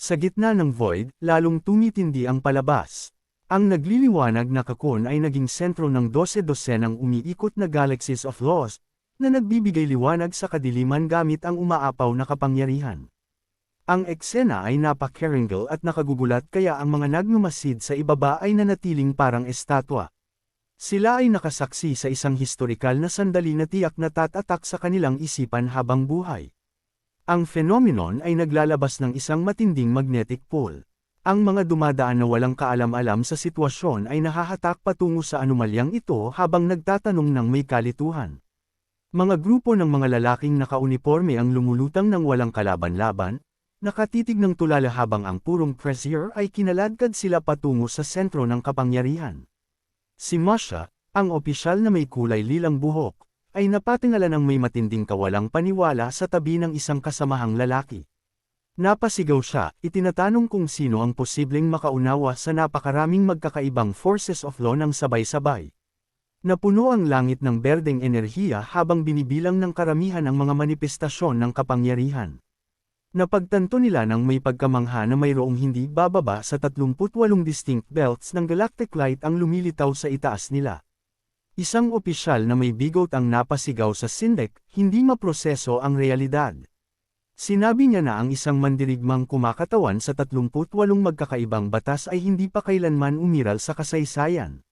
Sa gitna ng void, lalong tumitindi ang palabas. Ang nagliliwanag na kakon ay naging sentro ng 12-dosenang umiikot na galaxies of laws, na nagbibigay liwanag sa kadiliman gamit ang umaapaw na kapangyarihan. Ang eksena ay napaka-keringal at nakagugulat kaya ang mga nagmamasid sa ibaba ay nanatiling parang estatwa. Sila ay nakasaksi sa isang historikal na sandali na tiyak na tatatak sa kanilang isipan habang buhay. Ang phenomenon ay naglalabas ng isang matinding magnetic pole. Ang mga dumadaan na walang kaalam-alam sa sitwasyon ay nahahatak patungo sa anomalyang ito habang nagtatanong ng may kalituhan. Mga grupo ng mga lalaking nakauniporme ang lumulutang ng walang kalaban-laban, nakatitig ng tulala habang ang purong pressure ay kinaladkad sila patungo sa sentro ng kapangyarihan. Si Masha, ang opisyal na may kulay lilang buhok, ay napatingala ng may matinding kawalang paniwala sa tabi ng isang kasamahang lalaki. Napasigaw siya, itinatanong kung sino ang posibleng makaunawa sa napakaraming magkakaibang forces of law ng sabay-sabay. Napuno ang langit ng berdeng enerhiya habang binibilang ng karamihan ang mga manifestasyon ng kapangyarihan. Napagtanto nila ng may pagkamangha na mayroong hindi bababa sa 38 distinct belts ng galactic light ang lumilitaw sa itaas nila. Isang opisyal na may bigot ang napasigaw sa Sindek, hindi maproseso ang realidad. Sinabi niya na ang isang mandirigmang kumakatawan sa 38 magkakaibang batas ay hindi pa kailanman umiral sa kasaysayan.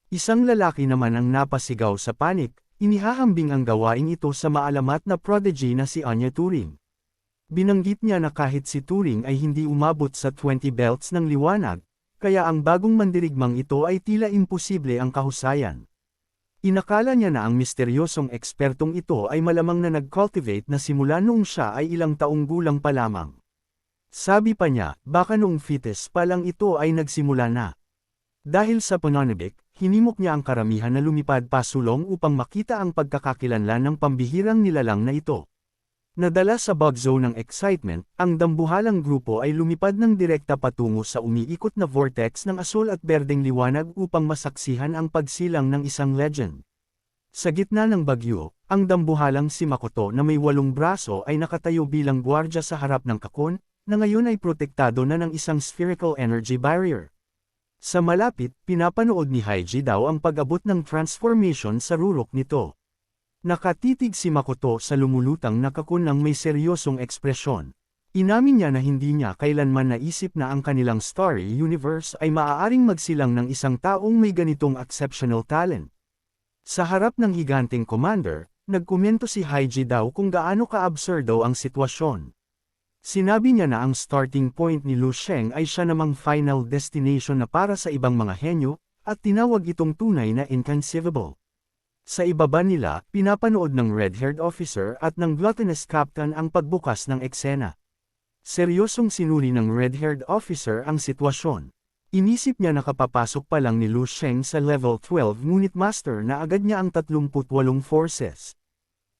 Isang lalaki naman ang napasigaw sa panik, inihahambing ang gawain ito sa maalamat na prodigy na si Anya Turing. Binanggit niya na kahit si Turing ay hindi umabot sa 20 belts ng liwanag, kaya ang bagong mandirigmang ito ay tila imposible ang kahusayan. Inakala niya na ang misteryosong ekspertong ito ay malamang na nag-cultivate na simula noong siya ay ilang taong gulang pa lamang. Sabi pa niya, baka noong fetus pa lang ito ay nagsimula na. Dahil sa pananabik, hinimok niya ang karamihan na lumipad pasulong upang makita ang pagkakakilanlan ng pambihirang nilalang na ito. Nadala sa bug zone ng excitement, ang dambuhalang grupo ay lumipad ng direkta patungo sa umiikot na vortex ng asul at berdeng liwanag upang masaksihan ang pagsilang ng isang legend. Sa gitna ng bagyo, ang dambuhalang si Makoto na may 8 braso ay nakatayo bilang gwardya sa harap ng kakon, na ngayon ay protektado na ng isang spherical energy barrier. Sa malapit, pinapanood ni Haiji daw ang pag-abot ng transformation sa rurok nito. Nakatitig si Makoto sa lumulutang na kakon ng may seryosong ekspresyon. Inamin niya na hindi niya kailanman naisip na ang kanilang story universe ay maaaring magsilang ng isang taong may ganitong exceptional talent. Sa harap ng higanteng commander, nagkomento si Haiji daw kung gaano ka-absurdo ang sitwasyon. Sinabi niya na ang starting point ni Lu Sheng ay siya namang final destination na para sa ibang mga henyo, at tinawag itong tunay na inconceivable. Sa ibaba nila, pinapanood ng red-haired officer at ng gluttonous captain ang pagbukas ng eksena. Seryosong sinuri ng red-haired officer ang sitwasyon. Inisip niya na kapapasok pa lang ni Lu Sheng sa level 12 ngunit master na agad niya ang 38 forces.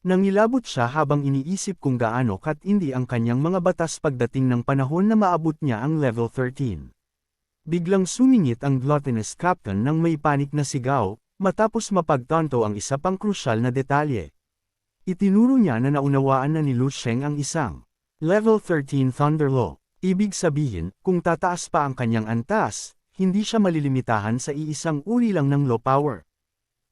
Nangilabot siya habang iniisip kung gaano katindi ang kanyang mga batas pagdating ng panahon na maabot niya ang level 13. Biglang sumingit ang gluttonous captain nang may panik na sigaw, matapos mapagtanto ang isa pang krusyal na detalye. Itinuro niya na naunawaan na ni Lu Sheng ang isang level 13 Thunder Law. Ibig sabihin, kung tataas pa ang kanyang antas, hindi siya malilimitahan sa iisang uri lang ng law power.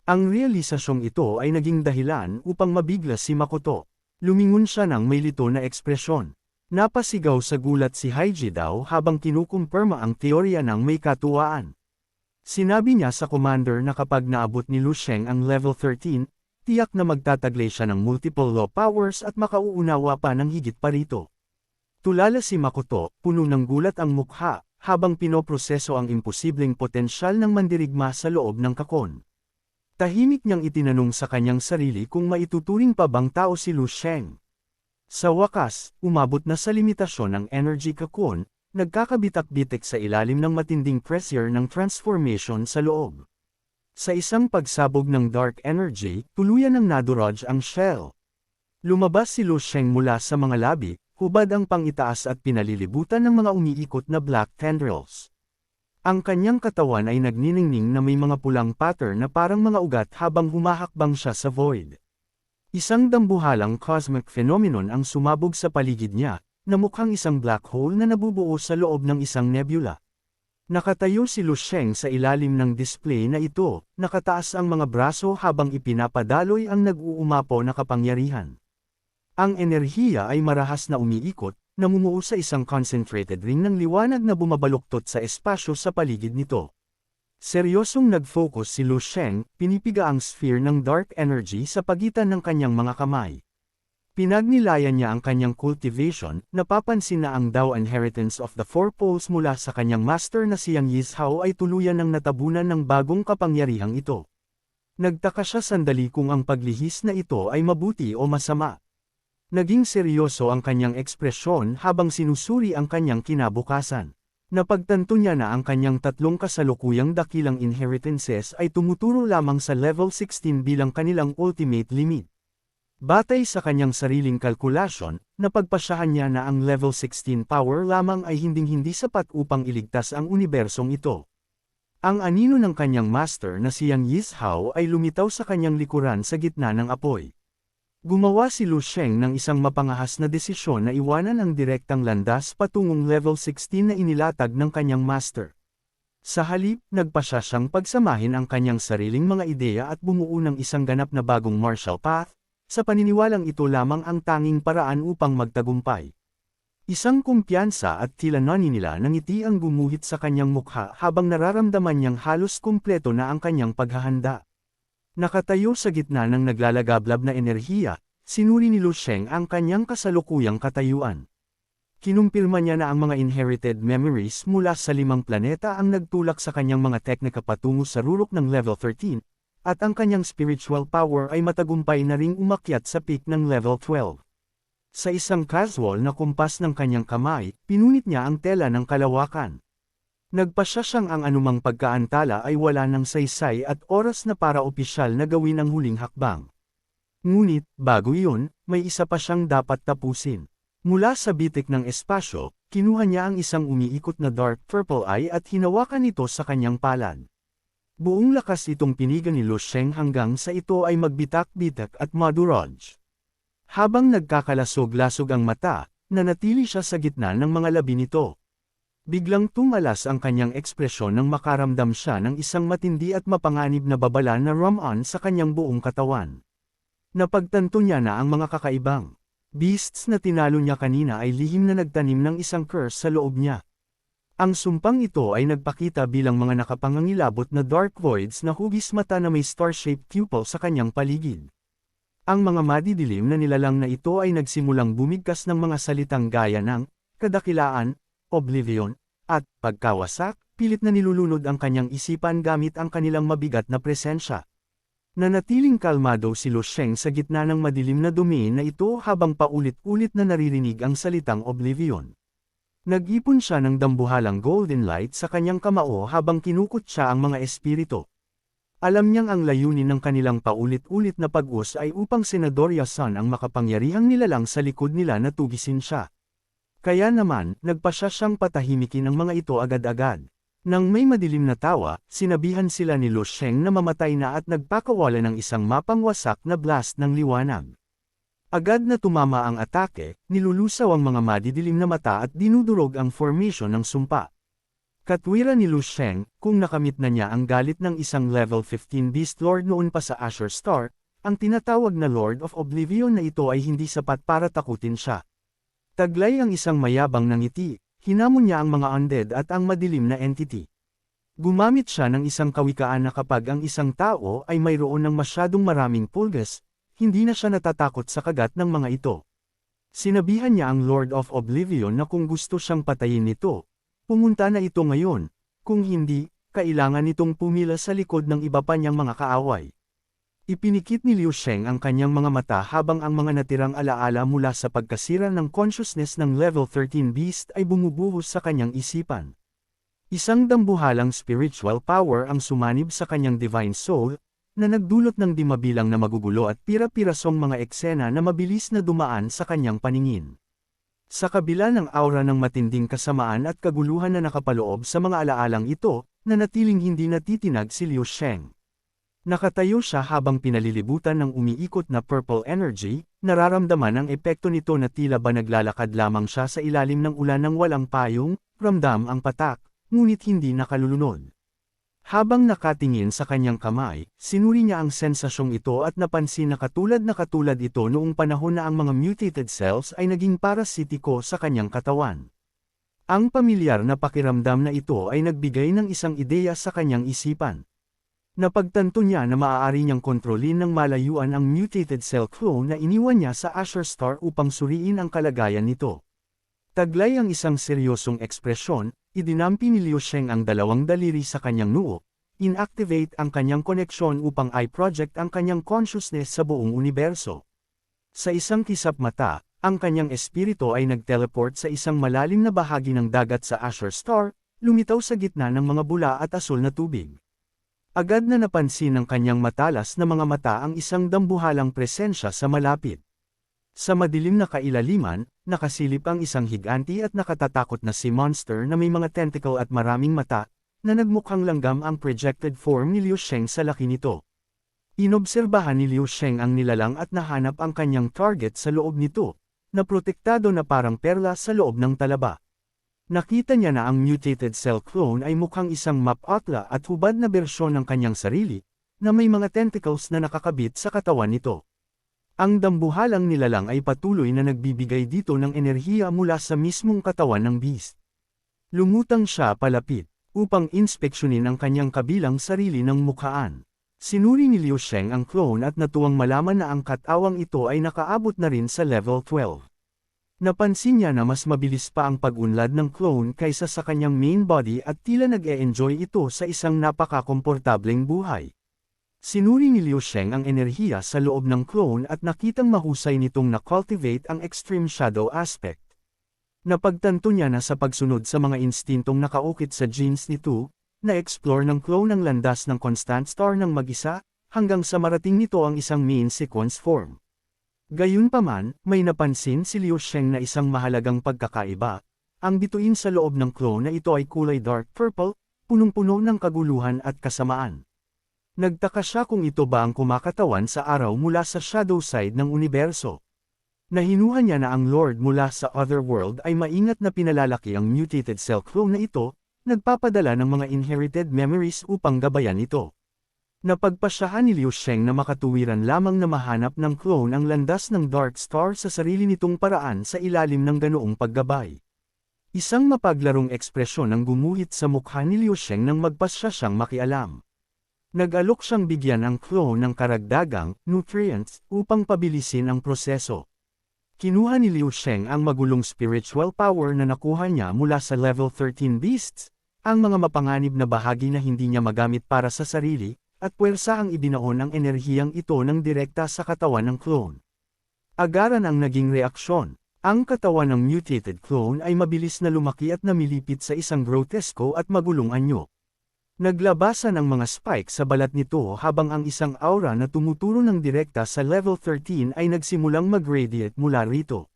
Ang realisasyong ito ay naging dahilan upang mabigla si Makoto. Lumingon siya ng may lito na ekspresyon. Napasigaw sa gulat si Haiji daw habang kinukumpirma ang teorya ng may katuwaan. Sinabi niya sa commander na kapag naabot ni Lu Sheng ang level 13, tiyak na magtataglay siya ng multiple law powers at makauunawa pa ng higit pa rito. Tulala si Makoto, puno ng gulat ang mukha, habang pinoproseso ang imposibleng potensyal ng mandirigma sa loob ng kakon. Tahimik niyang itinanong sa kanyang sarili kung maituturing pa bang tao si Lu Sheng. Sa wakas, umabot na sa limitasyon ng energy kakon, nagkakabitak-bitik sa ilalim ng matinding pressure ng transformation sa loob. Sa isang pagsabog ng dark energy, tuluyan ng nadurog ang shell. Lumabas si Lu Sheng mula sa mga labi, hubad ang pangitaas at pinalilibutan ng mga umiikot na black tendrils. Ang kanyang katawan ay nagniningning na may mga pulang pattern na parang mga ugat habang humahakbang siya sa void. Isang dambuhalang cosmic phenomenon ang sumabog sa paligid niya, na mukhang isang black hole na nabubuo sa loob ng isang nebula. Nakatayo si Lu Sheng sa ilalim ng display na ito, nakataas ang mga braso habang ipinapadaloy ang nag-uumapaw na kapangyarihan. Ang enerhiya ay marahas na umiikot, namumuo sa isang concentrated ring ng liwanag na bumabaluktot sa espasyo sa paligid nito. Seryosong nag-focus si Lu Sheng, pinipiga ang sphere ng dark energy sa pagitan ng kanyang mga kamay. Pinagnilayan niya ang kanyang cultivation, napapansin na ang Dao inheritance of the Four Poles mula sa kanyang master na siyang Yizhao ay tuluyan ng natabunan ng bagong kapangyarihang ito. Nagtaka siya sandali kung ang paglihis na ito ay mabuti o masama. Naging seryoso ang kanyang ekspresyon habang sinusuri ang kanyang kinabukasan. Napagtanto niya na ang kanyang tatlong kasalukuyang dakilang inheritances ay tumuturo lamang sa level 16 bilang kanilang ultimate limit. Batay sa kanyang sariling kalkulasyon, napagpasyahan niya na ang level 16 power lamang ay hinding-hindi sapat upang iligtas ang unibersong ito. Ang anino ng kanyang master na siyang Yizhao ay lumitaw sa kanyang likuran sa gitna ng apoy. Gumawa si Lu Sheng ng isang mapangahas na desisyon na iwanan ang direktang landas patungong level 16 na inilatag ng kanyang master. Sa halip, nagpasya siyang pagsamahin ang kanyang sariling mga ideya at bumuo ng isang ganap na bagong martial path, sa paniniwalang ito lamang ang tanging paraan upang magtagumpay. Isang kumpiyansa at tila naninila ng ngiti ang gumuhit sa kanyang mukha habang nararamdaman niyang halos kumpleto na ang kanyang paghahanda. Nakatayo sa gitna ng naglalagablab na enerhiya, sinuri ni Lu Sheng ang kanyang kasalukuyang katayuan. Kinumpirma niya na ang mga inherited memories mula sa 5 planeta ang nagtulak sa kanyang mga teknika patungo sa rurok ng level 13, at ang kanyang spiritual power ay matagumpay na ring umakyat sa peak ng level 12. Sa isang casual na kumpas ng kanyang kamay, pinunit niya ang tela ng kalawakan. Nagpasya siyang ang anumang pagkaantala ay wala ng saysay at oras na para opisyal na gawin ang huling hakbang. Ngunit, bago iyon, may isa pa siyang dapat tapusin. Mula sa bitik ng espasyo, kinuha niya ang isang umiikot na dark purple eye at hinawakan ito sa kanyang palad. Buong lakas itong pinigan ni Lu Sheng hanggang sa ito ay magbitak-bitak at madurog. Habang nagkakalasog-lasog ang mata, nanatili siya sa gitna ng mga labi nito. Biglang tumalas ang kanyang ekspresyon nang makaramdam siya ng isang matindi at mapanganib na babala na ram-on sa kanyang buong katawan. Napagtanto niya na ang mga kakaibang beasts na tinalo niya kanina ay lihim na nagtanim ng isang curse sa loob niya. Ang sumpang ito ay nagpakita bilang mga nakapangangilabot na dark voids na hugis mata na may star-shaped pupil sa kanyang paligid. Ang mga madidilim na nilalang na ito ay nagsimulang bumigkas ng mga salitang gaya ng kadakilaan, oblivion, at pagkawasak, pilit na nilulunod ang kanyang isipan gamit ang kanilang mabigat na presensya. Nanatiling kalmado si Lu Sheng sa gitna ng madilim na domain na ito habang paulit-ulit na naririnig ang salitang oblivion. Nag-ipon siya ng dambuhalang golden light sa kanyang kamao habang kinukutya ang mga espiritu. Alam niyang ang layunin ng kanilang paulit-ulit na pag-us ay upang senadoryasan ang makapangyarihang nilalang sa likod nila na tugisin siya. Kaya naman, nagpasya siyang patahimikin ang mga ito agad-agad. Nang may madilim na tawa, sinabihan sila ni Lu Sheng na mamatay na at nagpakawala ng isang mapangwasak na blast ng liwanag. Agad na tumama ang atake, nilulusaw ang mga madidilim na mata at dinudurog ang formation ng sumpa. Katwiran ni Lu Sheng, kung nakamit na niya ang galit ng isang level 15 Beast Lord noon pa sa Azure Star, ang tinatawag na Lord of Oblivion na ito ay hindi sapat para takutin siya. Taglay ang isang mayabang na ngiti, hinamon niya ang mga undead at ang madilim na entity. Gumamit siya ng isang kawikaan na kapag ang isang tao ay mayroon ng masyadong maraming pulgas, hindi na siya natatakot sa kagat ng mga ito. Sinabihan niya ang Lord of Oblivion na kung gusto siyang patayin nito, pumunta na ito ngayon, kung hindi, kailangan nitong pumila sa likod ng iba pa niyang mga kaaway. Ipinikit ni Lu Sheng ang kanyang mga mata habang ang mga natirang alaala mula sa pagkasira ng consciousness ng level 13 beast ay bumubuhos sa kanyang isipan. Isang dambuhalang spiritual power ang sumanib sa kanyang divine soul, na nagdulot ng di mabilang na magugulo at pira-pirasong mga eksena na mabilis na dumaan sa kanyang paningin. Sa kabila ng aura ng matinding kasamaan at kaguluhan na nakapaloob sa mga alaalang ito, nanatiling hindi natitinag si Lu Sheng. Nakatayo siya habang pinalilibutan ng umiikot na purple energy, nararamdaman ang epekto nito na tila ba naglalakad lamang siya sa ilalim ng ulan ng walang payong, ramdam ang patak, ngunit hindi nakalulunod. Habang nakatingin sa kanyang kamay, sinuri niya ang sensasyong ito at napansin na katulad ito noong panahon na ang mga mutated cells ay naging parasitiko sa kanyang katawan. Ang pamilyar na pakiramdam na ito ay nagbigay ng isang ideya sa kanyang isipan. Napagtanto niya na maaari niyang kontrolin ng malayuan ang mutated cell clone na iniwan niya sa Asher Star upang suriin ang kalagayan nito. Taglay ang isang seryosong ekspresyon, idinampi ni Liu Sheng ang dalawang daliri sa kanyang noo, inactivate ang kanyang koneksyon upang i-project ang kanyang consciousness sa buong universo. Sa isang kisap mata, ang kanyang espiritu ay nag-teleport sa isang malalim na bahagi ng dagat sa Asher Star, lumitaw sa gitna ng mga bula at asul na tubig. Agad na napansin ng kanyang matalas na mga mata ang isang dambuhalang presensya sa malapit. Sa madilim na kailaliman, nakasilip ang isang higanti at nakatatakot na si monster na may mga tentacle at maraming mata, na nagmukhang langgam ang projected form ni Liu Sheng sa laki nito. Inobserbahan ni Liu Sheng ang nilalang at nahanap ang kanyang target sa loob nito, na protektado na parang perla sa loob ng talaba. Nakita niya na ang mutated cell clone ay mukhang isang mapatla at hubad na bersyon ng kanyang sarili, na may mga tentacles na nakakabit sa katawan nito. Ang dambuhalang nilalang ay patuloy na nagbibigay dito ng enerhiya mula sa mismong katawan ng beast. Lumutang siya palapit, upang inspeksyonin ang kanyang kabilang sarili ng mukhaan. Sinuri ni Liu Sheng ang clone at natuwang malaman na ang katawang ito ay nakaabot na rin sa level 12. Napansin niya na mas mabilis pa ang pag-unlad ng clone kaysa sa kanyang main body at tila nag-e-enjoy ito sa isang napakakomportableng buhay. Sinuri ni Liu Sheng ang enerhiya sa loob ng clone at nakitang mahusay nitong na-cultivate ang extreme shadow aspect. Napagtanto niya na sa pagsunod sa mga instintong nakaukit sa genes nito, na-explore ng clone ang landas ng constant star ng mag-isa, hanggang sa marating nito ang isang main sequence form. Gayunpaman, may napansin si Liu Sheng na isang mahalagang pagkakaiba. Ang bituin sa loob ng clone na ito ay kulay dark purple, punong-puno ng kaguluhan at kasamaan. Nagtaka siya kung ito ba ang kumakatawan sa araw mula sa shadow side ng universo. Nahinuhan niya na ang Lord mula sa Otherworld ay maingat na pinalalaki ang mutated cell clone na ito, nagpapadala ng mga inherited memories upang gabayan ito. Napagpasyahan ni Liu Sheng na makatuwiran lamang na mahanap ng clone ang landas ng Dark Star sa sarili nitong paraan sa ilalim ng ganoong paggabay. Isang mapaglarong ekspresyon ang gumuhit sa mukha ni Liu Sheng nang magpasya siyang makialam. Nag-alok siyang bigyan ang clone ng karagdagang nutrients upang pabilisin ang proseso. Kinuha ni Liu Sheng ang magulong spiritual power na nakuha niya mula sa level 13 beasts, ang mga mapanganib na bahagi na hindi niya magamit para sa sarili, at puwersa ang ibinaon ng enerhiyang ito ng direkta sa katawan ng clone. Agaran ang naging reaksyon. Ang katawan ng mutated clone ay mabilis na lumaki at namilipit sa isang grotesko at magulong anyo. Naglabasan ang mga spike sa balat nito habang ang isang aura na tumuturo ng direkta sa level 13 ay nagsimulang mag-radiate mula rito.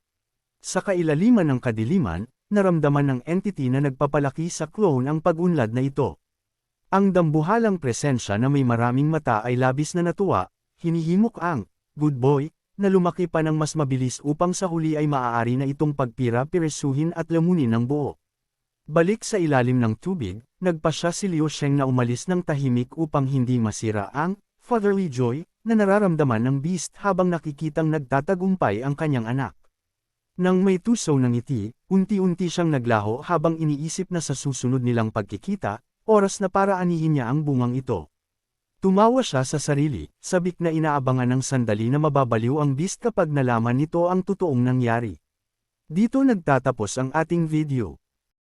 Sa kailaliman ng kadiliman, naramdaman ng entity na nagpapalaki sa clone ang pag-unlad na ito. Ang dambuhalang presensya na may maraming mata ay labis na natuwa, hinihimok ang good boy na lumaki pa ng mas mabilis upang sa huli ay maaari na itong pagpira-piresuhin at lamunin ng buo. Balik sa ilalim ng tubig, nagpasya si Liu Sheng na umalis ng tahimik upang hindi masira ang fatherly joy na nararamdaman ng beast habang nakikitang nagtatagumpay ang kanyang anak. Nang may tusaw ng ngiti, unti-unti siyang naglaho habang iniisip na sa susunod nilang pagkikita, oras na para anihin niya ang bungang ito. Tumawa siya sa sarili, sabik na inaabangan ng sandali na mababaliw ang beast kapag nalaman nito ang totoong nangyari. Dito nagtatapos ang ating video.